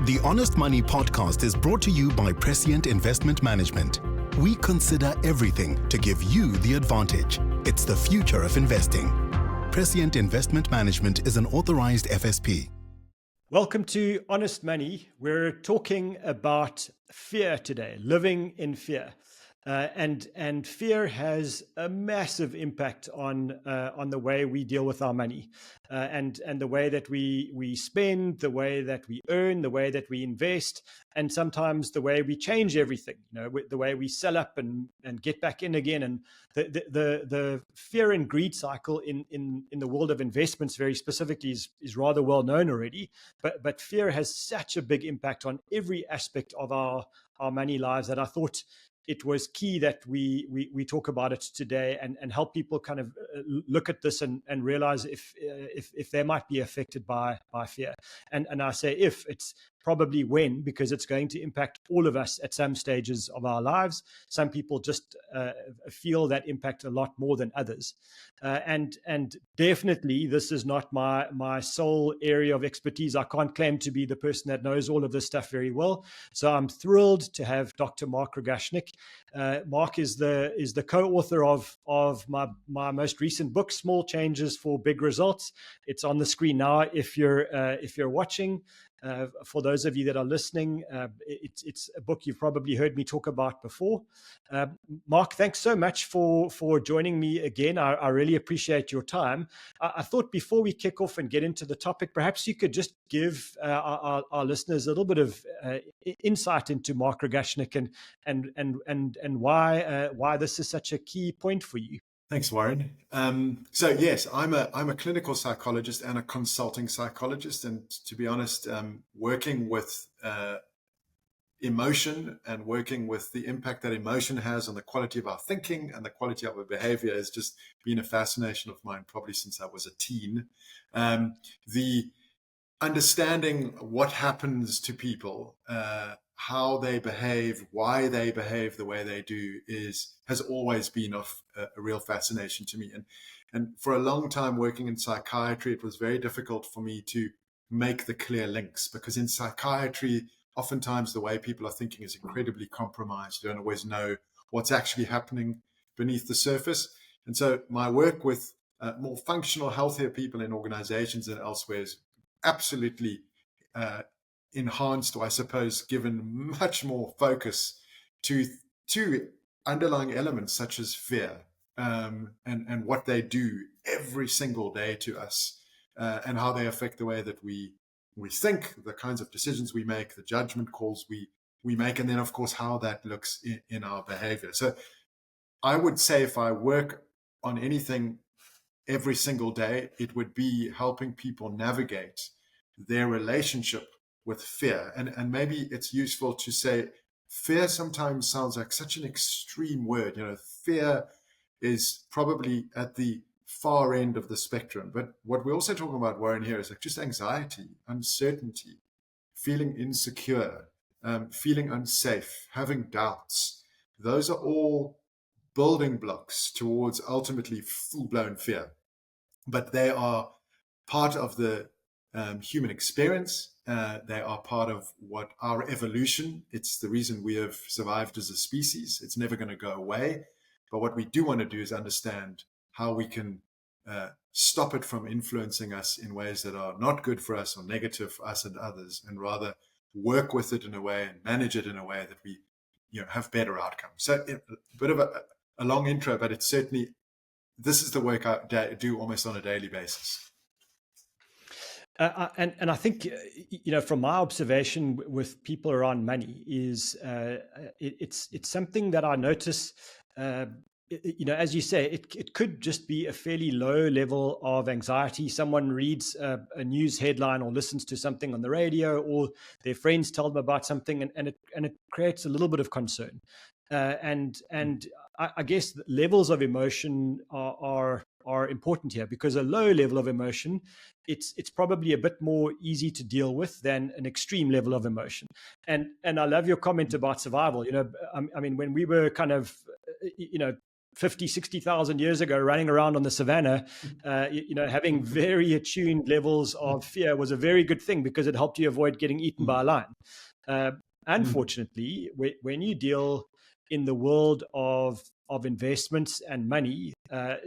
The Honest Money podcast is brought to you by Prescient Investment Management. We consider everything to give you the advantage. It's the future of investing. Prescient Investment Management is an authorized FSP. Welcome to Honest Money. We're talking about fear today, living in fear. And fear has a massive impact on the way we deal with our money, and the way that we spend, the way that we earn, the way that we invest, and sometimes the way we change everything. The way we sell up and get back in again. And the fear and greed cycle in the world of investments, very specifically, is rather well known already. But fear has such a big impact on every aspect of our money lives that I thought it was key that we talk about it today and help people kind of look at this and realize if they might be affected by fear. And I say if, it's probably when, because it's going to impact all of us at some stages of our lives. Some people just feel that impact a lot more than others. And definitely this is not my sole area of expertise. I can't claim to be the person that knows all of this stuff very well. So I'm thrilled to have Dr. Marc Rogatschnig. Marc is the co-author of my most recent book, Small Changes for Big Results. It's on the screen now if you're watching. For those of you that are listening, it's a book you've probably heard me talk about before. Marc, thanks so much for joining me again. I really appreciate your time. I thought before we kick off and get into the topic, perhaps you could just give our listeners a little bit of insight into Marc Rogatschnig and why this is such a key point for you. Thanks, Warren. So yes, I'm a clinical psychologist and a consulting psychologist, and to be honest, working with emotion and working with the impact that emotion has on the quality of our thinking and the quality of our behavior has just been a fascination of mine, probably since I was a teen. The understanding what happens to people, how they behave, why they behave the way they do has always been of a real fascination to me. And for a long time working in psychiatry, it was very difficult for me to make the clear links, because in psychiatry, oftentimes the way people are thinking is incredibly compromised. You don't always know what's actually happening beneath the surface. And so my work with more functional, healthier people in organizations and elsewhere is absolutely enhanced, or I suppose given much more focus to underlying elements such as fear, and what they do every single day to us, and how they affect the way that we think, the kinds of decisions we make, the judgment calls we make, and then of course how that looks in our behavior. So I would say if I work on anything every single day, it would be helping people navigate their relationship with fear. And maybe it's useful to say fear sometimes sounds like such an extreme word. Fear is probably at the far end of the spectrum. But what we're also talking about, Warren, here is like just anxiety, uncertainty, feeling insecure, feeling unsafe, having doubts. Those are all building blocks towards ultimately full-blown fear. But they are part of the human experience. They are part of what our evolution. It's the reason we have survived as a species. It's never going to go away. But what we do want to do is understand how we can stop it from influencing us in ways that are not good for us or negative for us and others, and rather work with it in a way and manage it in a way that we have better outcomes. So a bit of a long intro, but it's certainly, this is the work I do almost on a daily basis. And I think, from my observation with people around money is it's something that I notice, as you say, it could just be a fairly low level of anxiety. Someone reads a news headline or listens to something on the radio, or their friends tell them about something, and it creates a little bit of concern. And I guess levels of emotion are important here, because a low level of emotion, it's probably a bit more easy to deal with than an extreme level of emotion. And I love your comment about survival. I mean, when we were kind of, 50, 60,000 years ago, running around on the savannah, having very attuned levels of fear was a very good thing because it helped you avoid getting eaten by a lion. Unfortunately, when you deal in the world of investments and money,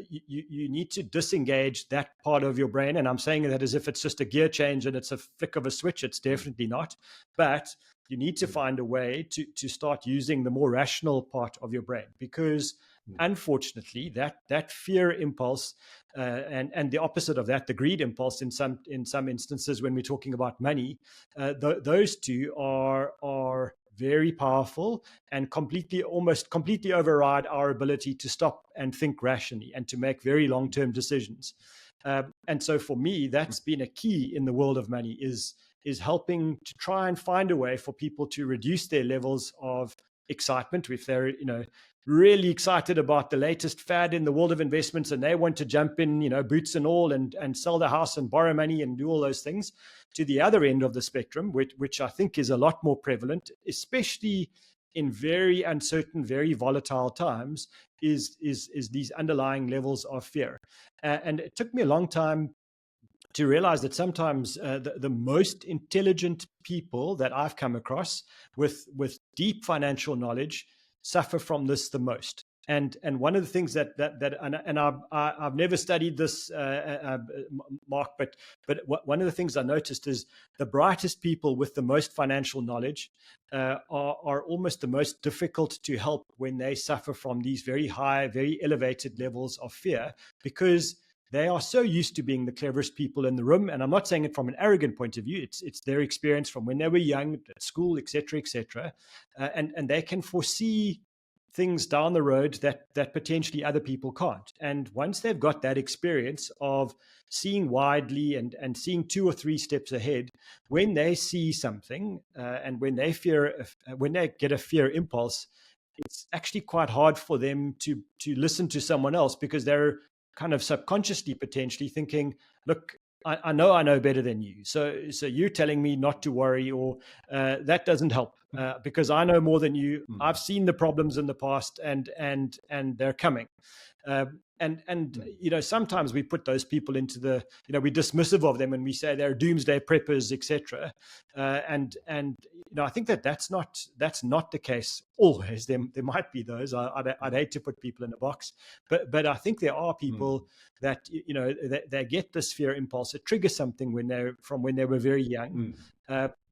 you need to disengage that part of your brain. And I'm saying that as if it's just a gear change and it's a flick of a switch. It's definitely not. But you need to find a way to start using the more rational part of your brain, because unfortunately that fear impulse and the opposite of that, the greed impulse in some instances when we're talking about money, those two are very powerful and almost completely override our ability to stop and think rationally and to make very long-term decisions. And so for me, that's been a key in the world of money, is helping to try and find a way for people to reduce their levels of excitement. If they're, really excited about the latest fad in the world of investments and they want to jump in, boots and all, and sell the house and borrow money and do all those things, to the other end of the spectrum, which I think is a lot more prevalent, especially in very uncertain, very volatile times, is these underlying levels of fear. And it took me a long time to realize that sometimes the most intelligent people that I've come across with deep financial knowledge suffer from this the most. And one of the things that I've never studied this, Mark, but one of the things I noticed is the brightest people with the most financial knowledge are almost the most difficult to help when they suffer from these very high, very elevated levels of fear, because they are so used to being the cleverest people in the room. And I'm not saying it from an arrogant point of view. It's their experience from when they were young, at school, et cetera, and they can foresee things down the road that potentially other people can't. And once they've got that experience of seeing widely and seeing 2 or 3 steps ahead, when they see something and when they get a fear impulse, it's actually quite hard for them to listen to someone else, because they're kind of subconsciously potentially thinking, look, I know better than you. So you're telling me not to worry, or that doesn't help because I know more than you. I've seen the problems in the past, and they're coming. Sometimes we put those people into we're dismissive of them and we say they're doomsday preppers, etc. I think that's not the case always. There might be those. I'd hate to put people in a box, but I think there are people that they get this fear impulse. It triggers something when they were very young.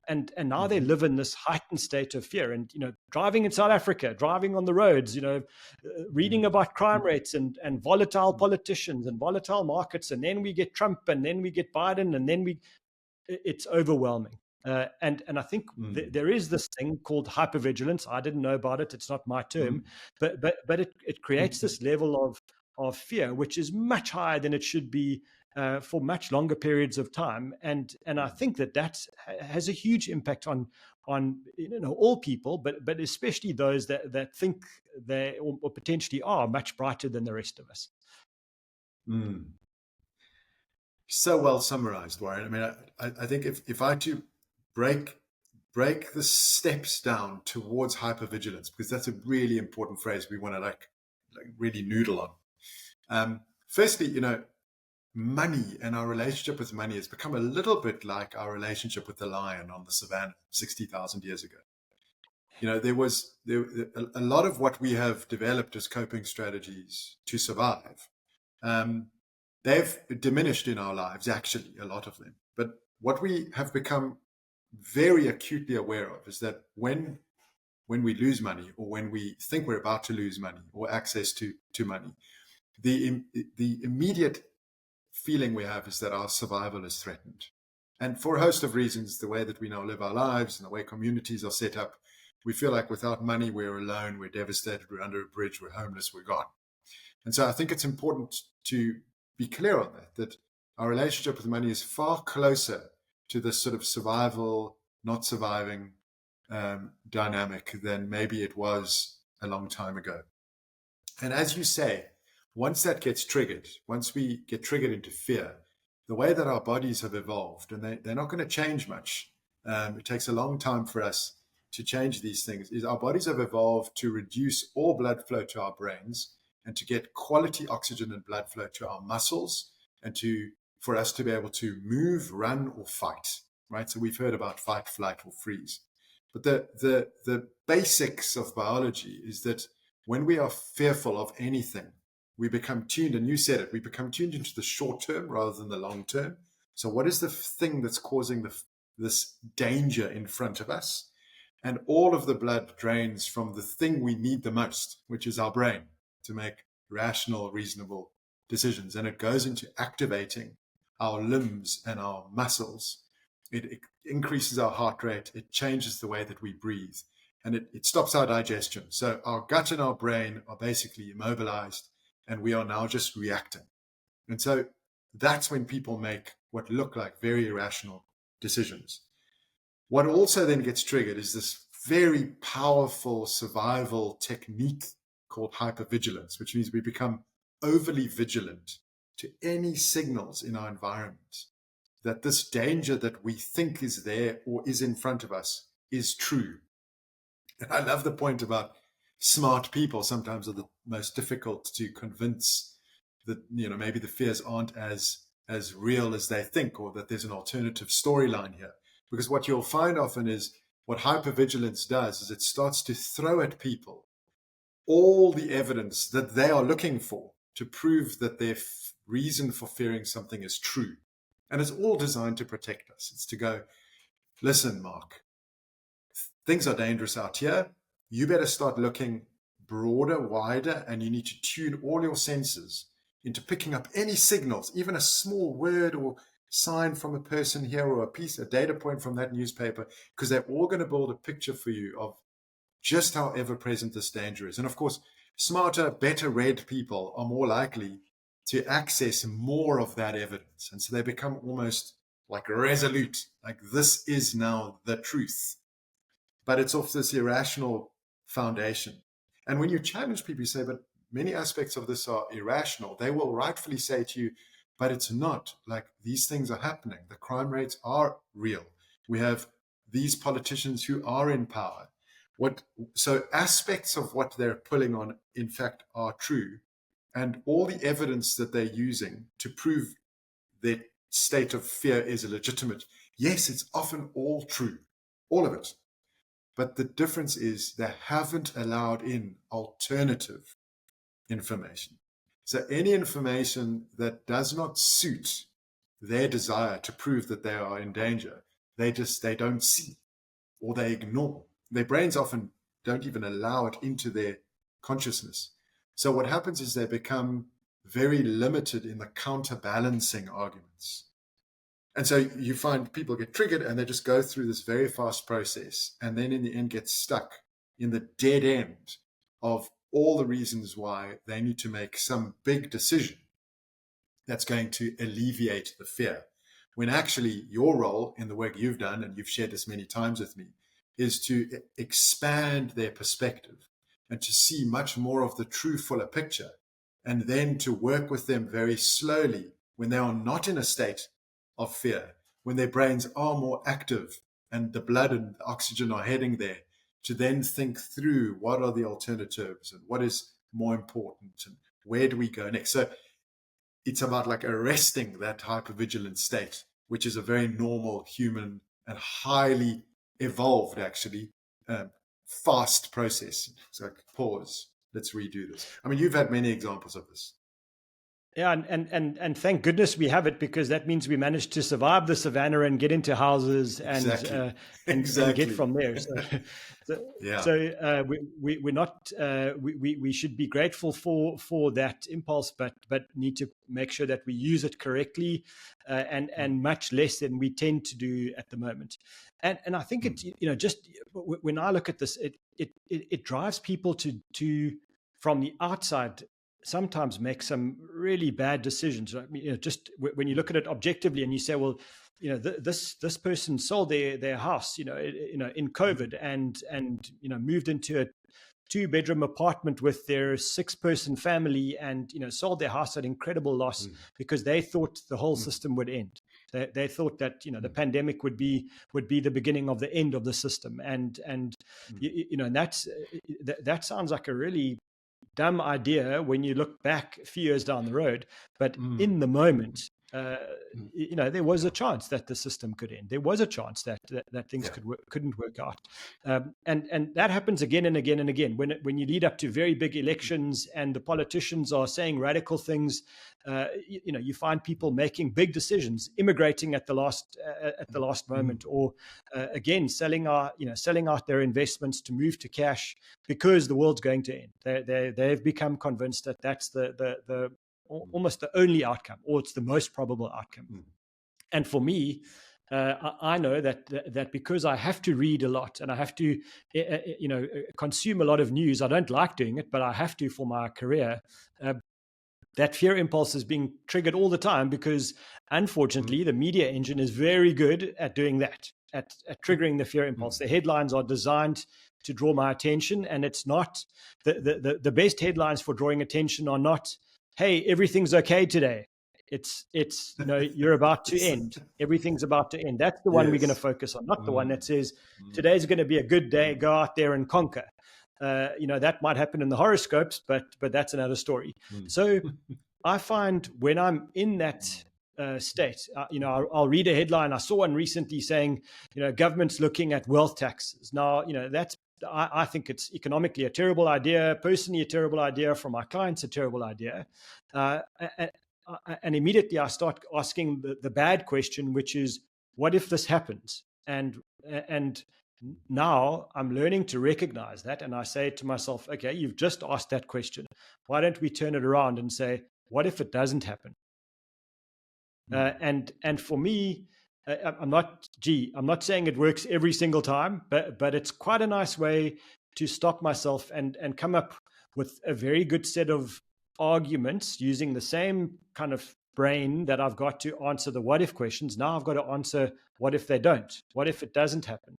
And now they live in this heightened state of fear. And driving in South Africa, driving on the roads, reading about crime rates and volatile politicians and volatile markets, and then we get Trump, and then we get Biden, and then it's overwhelming. And I think there is this thing called hypervigilance. I didn't know about it. It's not my term, but it creates this level of fear, which is much higher than it should be for much longer periods of time. And I think that has a huge impact on all people, but especially those that think they or potentially are much brighter than the rest of us. So well summarized, Warren. I mean, I think if I had to break the steps down towards hypervigilance, because that's a really important phrase we want to like really noodle on. Firstly, money and our relationship with money has become a little bit like our relationship with the lion on the savannah 60,000 years ago. There was a lot of what we have developed as coping strategies to survive. They've diminished in our lives, actually, a lot of them. But what we have become very acutely aware of is that when we lose money, or when we think we're about to lose money or access to money, the immediate feeling we have is that our survival is threatened. And for a host of reasons, the way that we now live our lives and the way communities are set up, we feel like without money, we're alone, we're devastated, we're under a bridge, we're homeless, we're gone. And so I think it's important to be clear on that our relationship with money is far closer to this sort of survival, not surviving dynamic than maybe it was a long time ago. And as you say, once that gets triggered, once we get triggered into fear, the way that our bodies have evolved, and they're not going to change much. It takes a long time for us to change these things, is our bodies have evolved to reduce all blood flow to our brains and to get quality oxygen and blood flow to our muscles, and for us to be able to move, run, or fight, right? So we've heard about fight, flight, or freeze. But the basics of biology is that when we are fearful of anything, we become tuned, and you said it, we become tuned into the short term rather than the long term. So what is the thing that's causing this danger in front of us? And all of the blood drains from the thing we need the most, which is our brain, to make rational, reasonable decisions. And it goes into activating our limbs and our muscles. It increases our heart rate. It changes the way that we breathe. And it stops our digestion. So our gut and our brain are basically immobilized, and we are now just reacting. And so that's when people make what look like very irrational decisions. What also then gets triggered is this very powerful survival technique called hypervigilance, which means we become overly vigilant to any signals in our environment that this danger that we think is there or is in front of us is true. And I love the point about smart people sometimes are the most difficult to convince that, maybe the fears aren't as real as they think, or that there's an alternative storyline here. Because what you'll find often is what hypervigilance does is it starts to throw at people all the evidence that they are looking for to prove that their reason for fearing something is true. And it's all designed to protect us. It's to go, listen, Mark, things are dangerous out here. You better start looking broader, wider, and you need to tune all your senses into picking up any signals, even a small word or sign from a person here, or a data point from that newspaper, because they're all going to build a picture for you of just how ever-present this danger is. And of course, smarter, better read people are more likely to access more of that evidence. And so they become almost like resolute, like this is now the truth. But it's off this irrational foundation. And when you challenge people, you say, but many aspects of this are irrational. They will rightfully say to you, but it's not. Like, these things are happening. The crime rates are real. We have these politicians who are in power. So aspects of what they're pulling on, in fact, are true. And all the evidence that they're using to prove their state of fear is legitimate, yes, it's often all true, all of it. But the difference is they haven't allowed in alternative information. So any information that does not suit their desire to prove that they are in danger, they don't see, or they ignore. Their brains often don't even allow it into their consciousness. So what happens is they become very limited in the counterbalancing arguments. And so you find people get triggered and they just go through this very fast process, and then in the end get stuck in the dead end of all the reasons why they need to make some big decision that's going to alleviate the fear. When actually your role in the work you've done, and you've shared this many times with me, is to expand their perspective and to see much more of the true, fuller picture, and then to work with them very slowly when they are not in a state of fear, when their brains are more active and the blood and the oxygen are heading there, to then think through what are the alternatives and what is more important and where do we go next. So it's about like arresting that hypervigilant state, which is a very normal human and highly evolved, actually, fast process. It's like, pause, let's redo this. I mean, you've had many examples of this. Yeah, and thank goodness we have it, because that means we managed to survive the savannah and get into houses and Exactly. and get from there. So we're not we should be grateful for that impulse, but need to make sure that we use it correctly, and much less than we tend to do at the moment. And I think it, just when I look at this, it drives people to from the outside sometimes make some really bad decisions. I mean, just when you look at it objectively and you say, well, this person sold their house, in COVID, and moved into a 2-bedroom apartment with their 6-person family, and sold their house at incredible loss because they thought the whole system would end. They thought that the pandemic would be the beginning of the end of the system, and that sounds like a really dumb idea when you look back a few years down the road, but in the moment, there was a chance that the system could end. There was a chance that things couldn't work out, and that happens again and again and again when you lead up to very big elections and the politicians are saying radical things. You find people making big decisions, immigrating at the last moment, or again selling out their investments to move to cash because the world's going to end. They've become convinced that that's the almost the only outcome, or it's the most probable outcome. And for me, I know that because I have to read a lot and I have to, consume a lot of news. I don't like doing it, but I have to for my career. That fear impulse is being triggered all the time because, unfortunately, the media engine is very good at doing that, at triggering the fear impulse. The headlines are designed to draw my attention, and it's not the best headlines for drawing attention are not, "Hey, everything's okay today." It's you're about to end. Everything's about to end. That's the one we're going to focus on, not the one that says today's going to be a good day. Go out there and conquer. That might happen in the horoscopes, but that's another story. So I find when I'm in that state, I'll read a headline. I saw one recently saying, government's looking at wealth taxes. Now, I think it's economically a terrible idea, personally a terrible idea, for my clients a terrible idea. And immediately I start asking the bad question, which is, what if this happens? And now I'm learning to recognize that. And I say to myself, okay, you've just asked that question. Why don't we turn it around and say, what if it doesn't happen? And for me, I'm not saying it works every single time, but it's quite a nice way to stop myself and come up with a very good set of arguments using the same kind of brain that I've got to answer the what if questions. Now I've got to answer what if they don't, what if it doesn't happen.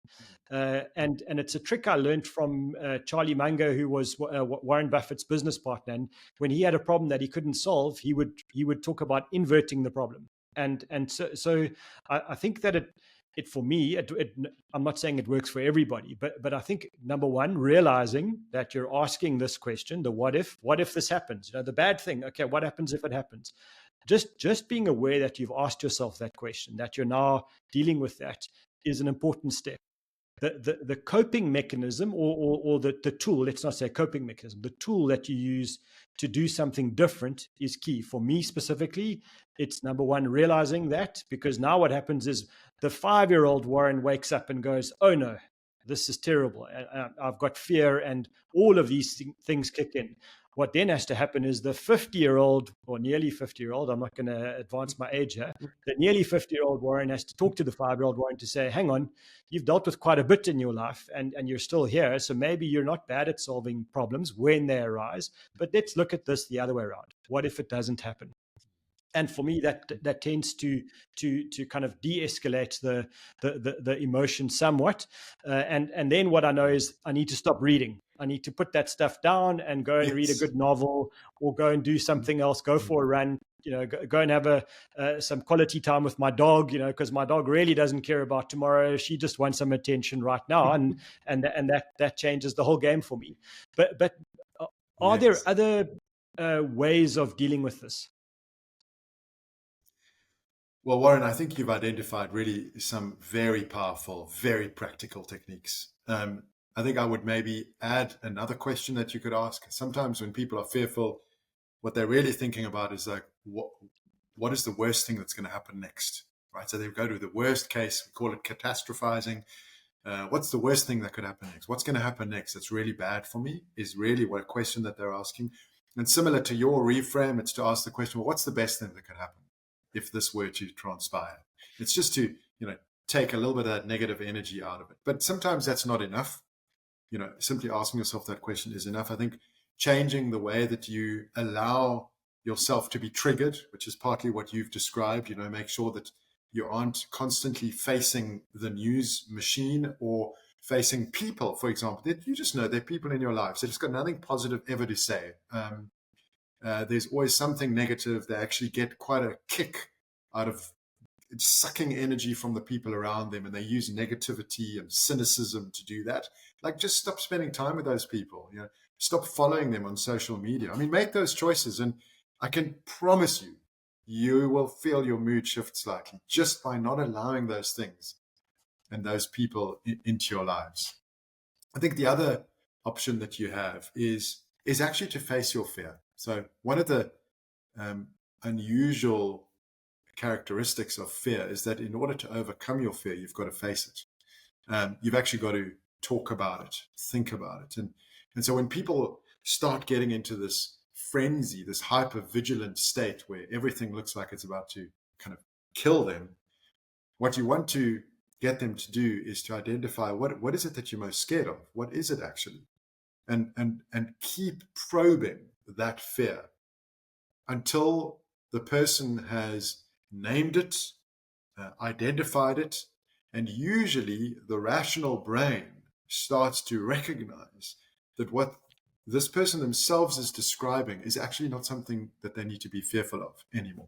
And it's a trick I learned from Charlie Munger, who was Warren Buffett's business partner. And when he had a problem that he couldn't solve, he would talk about inverting the problem. And so I think that it for me, I'm not saying it works for everybody, but I think, number one, realizing that you're asking this question, the what if this happens, the bad thing. Okay, what happens if it happens? Just being aware that you've asked yourself that question, that you're now dealing with that, is an important step. The coping mechanism or the tool, let's not say coping mechanism, the tool that you use to do something different is key. For me specifically, it's number one, realizing that, because now what happens is the 5-year-old Warren wakes up and goes, oh no, this is terrible. I've got fear, and all of these things kick in. What then has to happen is the 50-year-old or nearly 50-year-old, I'm not going to advance my age here, the nearly 50-year-old Warren has to talk to the 5-year-old Warren to say, hang on, you've dealt with quite a bit in your life and you're still here. So maybe you're not bad at solving problems when they arise, but let's look at this the other way around. What if it doesn't happen? And for me, that tends to kind of de-escalate the emotion somewhat. And then what I know is I need to stop reading. I need to put that stuff down and go and read a good novel, or go and do something else. Go for a run. Go and have some quality time with my dog. Because my dog really doesn't care about tomorrow. She just wants some attention right now, and that changes the whole game for me. But are there other ways of dealing with this? Well, Warren, I think you've identified really some very powerful, very practical techniques. I think I would maybe add another question that you could ask. Sometimes when people are fearful, what they're really thinking about is like, what is the worst thing that's going to happen next, right? So they go to the worst case. We call it catastrophizing. What's the worst thing that could happen next? What's going to happen next that's really bad for me is really what a question that they're asking. And similar to your reframe, it's to ask the question, well, what's the best thing that could happen if this were to transpire? It's just to, take a little bit of that negative energy out of it. But sometimes that's not enough. Simply asking yourself that question is enough. I think changing the way that you allow yourself to be triggered, which is partly what you've described, make sure that you aren't constantly facing the news machine or facing people, for example, that you just know they're people in your lives. They've just got nothing positive ever to say. There's always something negative. They actually get quite a kick out of sucking energy from the people around them, and they use negativity and cynicism to do that. Like, just stop spending time with those people. Stop following them on social media. I mean, make those choices, and I can promise you, you will feel your mood shift slightly just by not allowing those things and those people into your lives. I think the other option that you have is actually to face your fear. So one of the unusual characteristics of fear is that in order to overcome your fear, you've got to face it. You've actually got to talk about it, think about it. And so when people start getting into this frenzy, this hypervigilant state where everything looks like it's about to kind of kill them, what you want to get them to do is to identify what is it that you're most scared of? What is it actually? And keep probing that fear until the person has named it, identified it, and usually the rational brain starts to recognize that what this person themselves is describing is actually not something that they need to be fearful of anymore.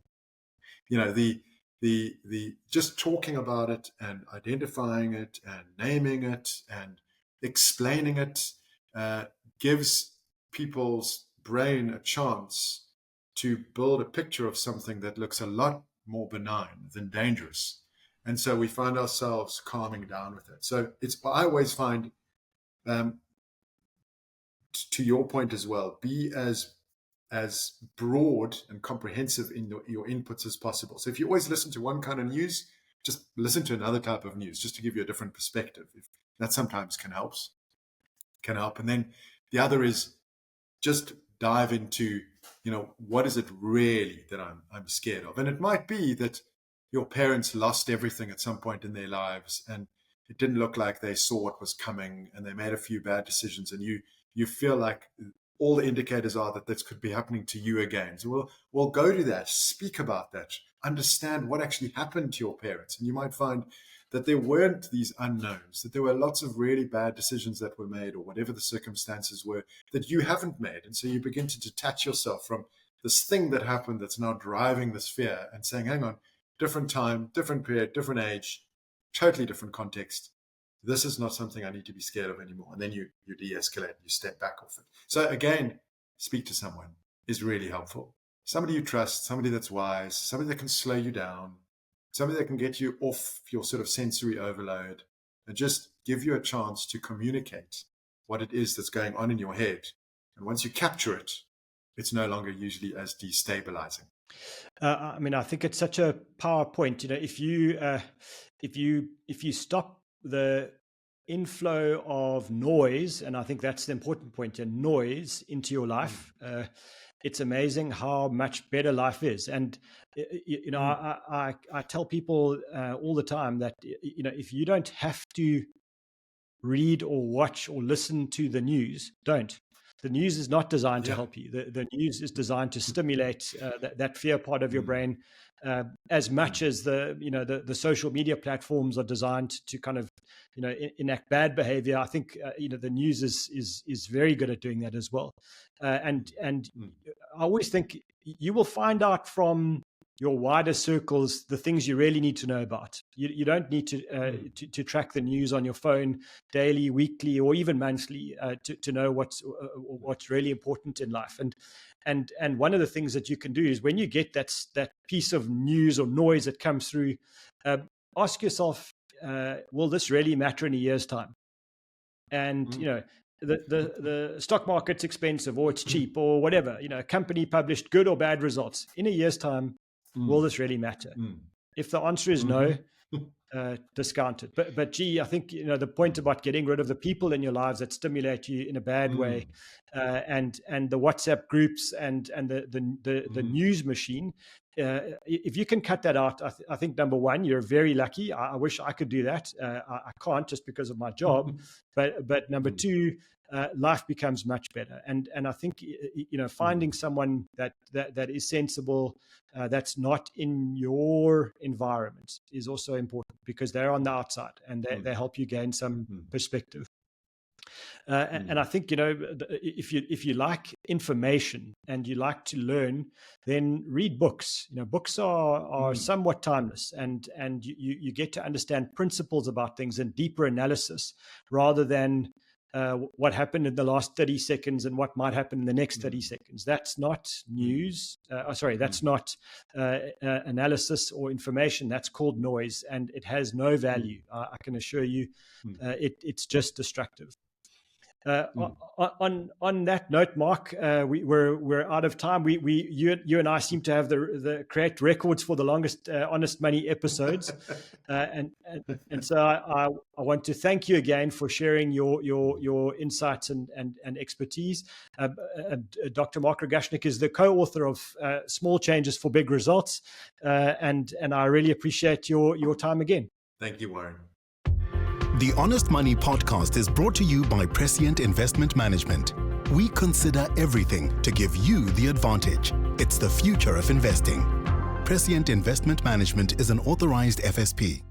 You know, the just talking about it and identifying it and naming it and explaining it gives people's brain a chance to build a picture of something that looks a lot more benign than dangerous. And so we find ourselves calming down with it. So I always find, to your point as well, be as broad and comprehensive in your inputs as possible. So if you always listen to one kind of news, just listen to another type of news, just to give you a different perspective. That sometimes can help. And then the other is just dive into, what is it really that I'm scared of? And it might be that your parents lost everything at some point in their lives, and it didn't look like they saw what was coming, and they made a few bad decisions, and you feel like all the indicators are that this could be happening to you again. So we'll go to that, speak about that, understand what actually happened to your parents. And you might find that there weren't these unknowns, that there were lots of really bad decisions that were made, or whatever the circumstances were, that you haven't made. And so you begin to detach yourself from this thing that happened that's now driving this fear and saying, hang on, different time, different period, different age, totally different context. This is not something I need to be scared of anymore. And then you de-escalate, you step back off it. So again, speak to someone is really helpful. Somebody you trust, somebody that's wise, somebody that can slow you down, somebody that can get you off your sort of sensory overload, and just give you a chance to communicate what it is that's going on in your head. And once you capture it, it's no longer usually as destabilizing. I think it's such a power point. If you stop the inflow of noise, and I think that's the important point, noise into your life, it's amazing how much better life is. And I tell people all the time that if you don't have to read or watch or listen to the news, don't. The news is not designed to help you. The news is designed to stimulate that fear part of your brain, as much as the social media platforms are designed to kind of enact bad behavior. I think the news is very good at doing that as well. And I always think you will find out from your wider circles the things you really need to know about. You don't need to track the news on your phone daily, weekly, or even monthly to know what's really important in life. And one of the things that you can do is when you get that piece of news or noise that comes through, ask yourself, will this really matter in a year's time? And the stock market's expensive, or it's cheap, or whatever. A company published good or bad results in a year's time. Will this really matter? If the answer is no, discount it. But gee, I think the point about getting rid of the people in your lives that stimulate you in a bad way, and the WhatsApp groups and the news machine. If you can cut that out, I think number one, you're very lucky. I wish I could do that. I can't, just because of my job. But number two, life becomes much better. And I think finding someone that is sensible, that's not in your environment, is also important, because they're on the outside and they help you gain some perspective. And I think if you like information and you like to learn, then read books. Books are somewhat timeless, and you get to understand principles about things and deeper analysis, rather than what happened in the last 30 seconds and what might happen in the next 30 seconds. That's not news. That's not analysis or information. That's called noise, and it has no value. I can assure you, it's just destructive. On that note, Marc, we're out of time. You and I seem to have the correct records for the longest Honest Money episodes, and so I want to thank you again for sharing your insights and expertise. Dr. Marc Rogatschnig is the co-author of Small Changes for Big Results, and I really appreciate your time again. Thank you, Warren. The Honest Money podcast is brought to you by Prescient Investment Management. We consider everything to give you the advantage. It's the future of investing. Prescient Investment Management is an authorized FSP.